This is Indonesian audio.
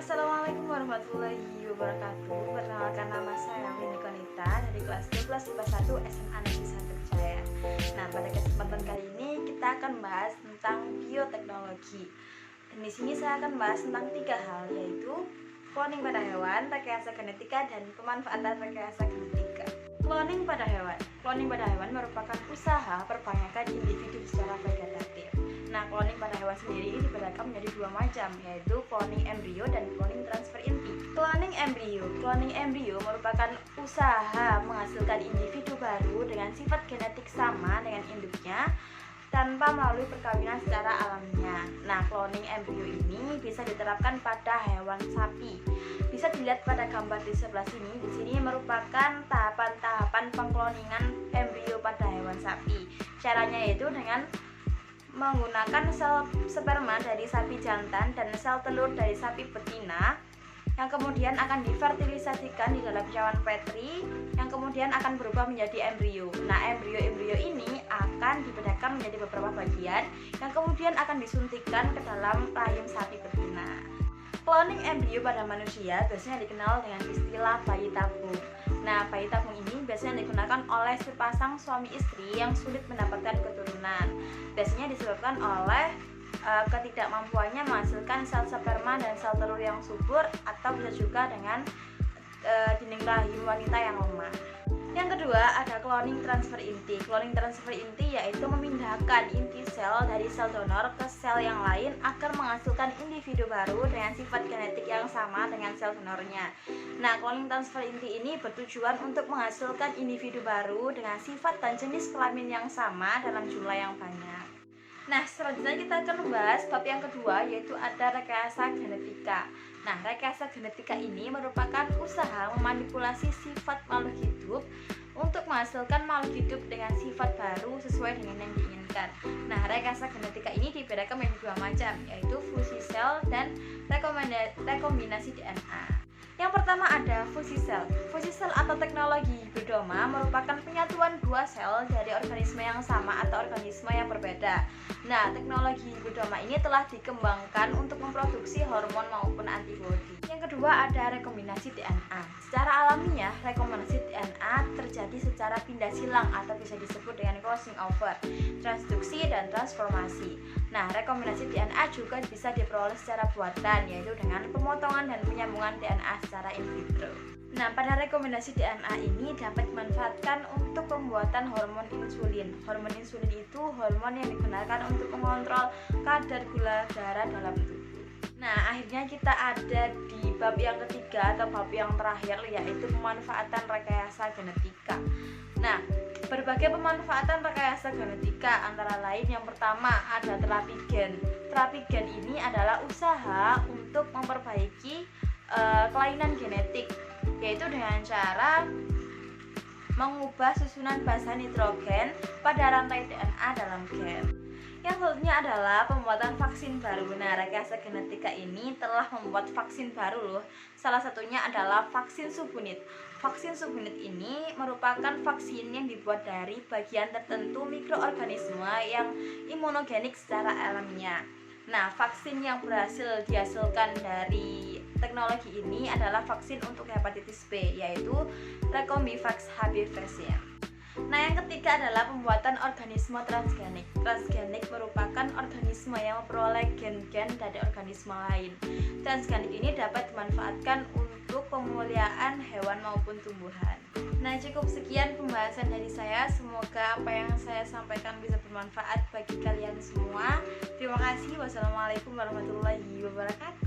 Assalamualaikum warahmatullahi wabarakatuh. Perkenalkan, nama saya Windy Konita dari kelas 12 IPA 1 SMA Negeri 1 Jaya. Nah, pada kesempatan kali ini kita akan bahas tentang bioteknologi. Dan di sini saya akan bahas tentang 3 hal, yaitu cloning pada hewan, rekayasa genetika, dan pemanfaatan rekayasa genetika. Cloning pada hewan. Cloning pada hewan merupakan usaha perbanyakan individu secara vegetatif. Nah, cloning pada hewan sendiri ini dibedakan menjadi 2 macam, yaitu cloning embrio dan cloning transfer inti. Cloning embrio merupakan usaha menghasilkan individu baru dengan sifat genetik sama dengan induknya tanpa melalui perkawinan secara alamiah. Nah, cloning embrio ini bisa diterapkan pada hewan sapi. Bisa dilihat pada gambar di sebelah sini. Di sini merupakan tahapan-tahapan pengkloningan embrio pada hewan sapi. Caranya yaitu dengan menggunakan sel sperma dari sapi jantan dan sel telur dari sapi betina yang kemudian akan difertilisasikan di dalam cawan Petri yang kemudian akan berubah menjadi embrio. Nah, embrio-embrio ini akan dibedakan menjadi beberapa bagian yang kemudian akan disuntikkan ke dalam rahim sapi betina. Cloning embrio pada manusia biasanya dikenal dengan istilah bayi tabung. Nah, bayi tabung ini biasanya digunakan oleh sepasang suami istri yang sulit mendapatkan keturunan. Biasanya disebabkan oleh ketidakmampuannya menghasilkan sel sperma dan sel telur yang subur, atau bisa juga dengan dinding rahim wanita yang lemah. Yang kedua ada cloning transfer inti. Cloning transfer inti yaitu memindahkan inti sel dari sel donor ke sel yang lain agar menghasilkan individu baru dengan sifat genetik yang sama dengan sel donornya. Nah, cloning transfer inti ini bertujuan untuk menghasilkan individu baru dengan sifat dan jenis kelamin yang sama dalam jumlah yang banyak. Nah, selanjutnya kita akan membahas bab yang kedua, yaitu ada rekayasa genetika. Nah, rekayasa genetika ini merupakan usaha memanipulasi sifat makhluk hidup untuk menghasilkan makhluk hidup dengan sifat baru sesuai dengan yang diinginkan. Nah, rekayasa genetika ini dibedakan menjadi 2 macam, yaitu fusi sel dan rekombinasi DNA. Yang pertama ada fusi sel. Fusi sel atau teknologi hibridoma merupakan penyatuan 2 sel dari organisme yang sama atau organisme yang berbeda. Nah, teknologi hibridoma ini telah dikembangkan untuk memproduksi hormon maupun antibodi. Yang kedua ada rekombinasi DNA. Secara alamiah, rekombinasi DNA terjadi secara pindah silang atau bisa disebut dengan crossing over, transduksi dan transformasi. Nah, rekombinasi DNA juga bisa diperoleh secara buatan, yaitu dengan pemotongan dan penyambungan DNA secara in vitro. Nah, pada rekombinasi DNA ini dapat dimanfaatkan untuk pembuatan hormon insulin. Hormon insulin itu hormon yang digunakan untuk mengontrol kadar gula darah dalam tubuh. Nah, akhirnya kita ada di bab yang ketiga atau bab yang terakhir, yaitu pemanfaatan rekayasa genetika. Nah, berbagai pemanfaatan rekayasa genetika antara lain yang pertama ada terapi gen. Terapi gen ini adalah usaha untuk memperbaiki kelainan genetik, yaitu dengan cara mengubah susunan basa nitrogen pada rantai DNA dalam gen. Yang selanjutnya adalah pembuatan vaksin baru. Nah, rekayasa genetika ini telah membuat vaksin baru loh. Salah satunya adalah vaksin subunit. Vaksin subunit ini merupakan vaksin yang dibuat dari bagian tertentu mikroorganisme yang imunogenik secara alamiah. Nah, vaksin yang berhasil dihasilkan dari teknologi ini adalah vaksin untuk hepatitis B, yaitu Recombivax HB Vaccine. Nah, yang ketiga adalah pembuatan organisme transgenik. Transgenik merupakan organisme yang memperoleh gen-gen dari organisme lain. Transgenik ini dapat dimanfaatkan untuk pemuliaan hewan maupun tumbuhan. Nah, cukup sekian pembahasan dari saya. Semoga apa yang saya sampaikan bisa bermanfaat bagi kalian semua. Terima kasih. Wassalamualaikum warahmatullahi wabarakatuh.